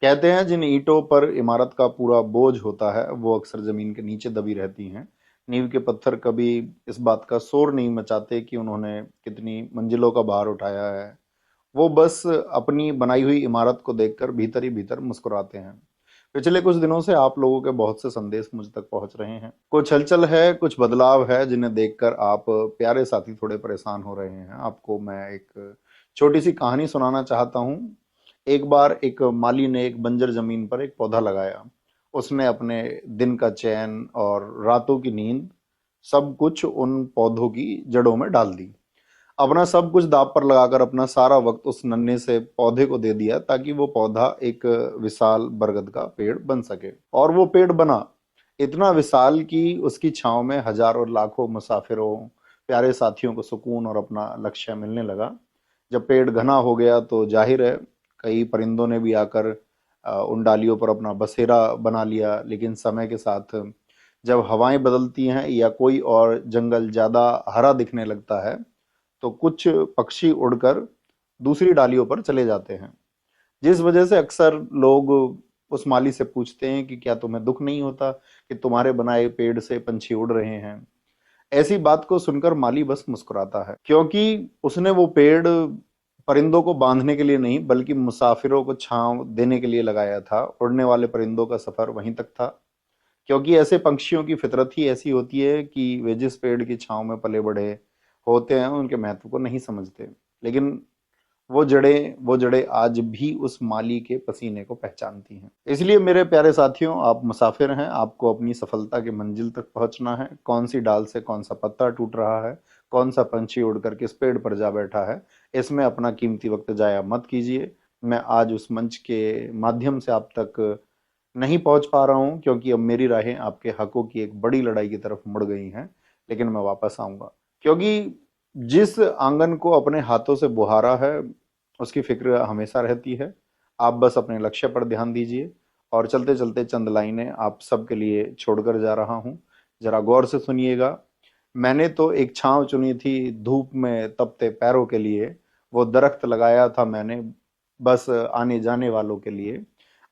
कहते हैं जिन ईंटों पर इमारत का पूरा बोझ होता है वो अक्सर जमीन के नीचे दबी रहती हैं। नींव के पत्थर कभी इस बात का शोर नहीं मचाते कि उन्होंने कितनी मंजिलों का भार उठाया है। वो बस अपनी बनाई हुई इमारत को देखकर भीतर ही भीतर मुस्कुराते हैं। पिछले कुछ दिनों से आप लोगों के बहुत से संदेश मुझ तक पहुंच रहे हैं। कुछ हलचल है, कुछ बदलाव है जिन्हें देखकर आप प्यारे साथी थोड़े परेशान हो रहे हैं। आपको मैं एक छोटी सी कहानी सुनाना चाहता हूँ। एक बार एक माली ने एक बंजर जमीन पर एक पौधा लगाया। उसने अपने दिन का चैन और रातों की नींद सब कुछ उन पौधों की जड़ों में डाल दी। अपना सब कुछ दांव पर लगाकर अपना सारा वक्त उस नन्हे से पौधे को दे दिया ताकि वो पौधा एक विशाल बरगद का पेड़ बन सके। और वो पेड़ बना इतना विशाल कि उसकी छांव में हजारों लाखों मुसाफिरों, प्यारे साथियों को सुकून और अपना लक्ष्य मिलने लगा। जब पेड़ घना हो गया तो जाहिर है कई परिंदों ने भी आकर उन डालियों पर अपना बसेरा बना लिया। लेकिन समय के साथ जब हवाएं बदलती हैं या कोई और जंगल ज्यादा हरा दिखने लगता है तो कुछ पक्षी उड़कर दूसरी डालियों पर चले जाते हैं। जिस वजह से अक्सर लोग उस माली से पूछते हैं कि क्या तुम्हें दुख नहीं होता कि तुम्हारे बनाए पेड़ से पंछी उड़ रहे हैं। ऐसी बात को सुनकर माली बस मुस्कुराता है, क्योंकि उसने वो पेड़ परिंदों को बांधने के लिए नहीं बल्कि मुसाफिरों को छांव देने के लिए लगाया था। उड़ने वाले परिंदों का सफर वहीं तक था, क्योंकि ऐसे पंक्षियों की फितरत ही ऐसी होती है कि वे जिस पेड़ की छांव में पले बढ़े होते हैं उनके महत्व को नहीं समझते। लेकिन वो जड़ें आज भी उस माली के पसीने को पहचानती हैं। इसलिए मेरे प्यारे साथियों, आप मुसाफिर हैं। आपको अपनी सफलता की मंजिल तक पहुंचना है। कौन सी डाल से कौन सा पत्ता टूट रहा है, कौन सा पंछी उड़कर किस पेड़ पर जा बैठा है, इसमें अपना कीमती वक्त जाया मत कीजिए। मैं आज उस मंच के माध्यम से आप तक नहीं पहुंच पा रहा हूं, क्योंकि अब मेरी राहें आपके हकों की एक बड़ी लड़ाई की तरफ मुड़ गई हैं। लेकिन मैं वापस आऊंगा, क्योंकि जिस आंगन को अपने हाथों से बुहारा है उसकी फिक्र हमेशा रहती है। आप बस अपने लक्ष्य पर ध्यान दीजिए। और चलते चलते चंद लाइनें आप सबके लिए छोड़कर जा रहा हूं, जरा गौर से सुनिएगा। मैंने तो एक छांव चुनी थी धूप में तपते पैरों के लिए। वो दरख्त लगाया था मैंने बस आने जाने वालों के लिए।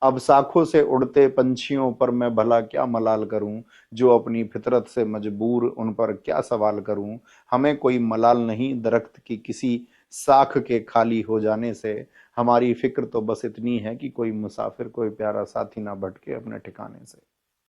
अब शाखों से उड़ते पंछियों पर मैं भला क्या मलाल करूं, जो अपनी फितरत से मजबूर उन पर क्या सवाल करूं। हमें कोई मलाल नहीं दरख्त की किसी शाख के खाली हो जाने से। हमारी फिक्र तो बस इतनी है कि कोई मुसाफिर, कोई प्यारा साथी ना भटके अपने ठिकाने से।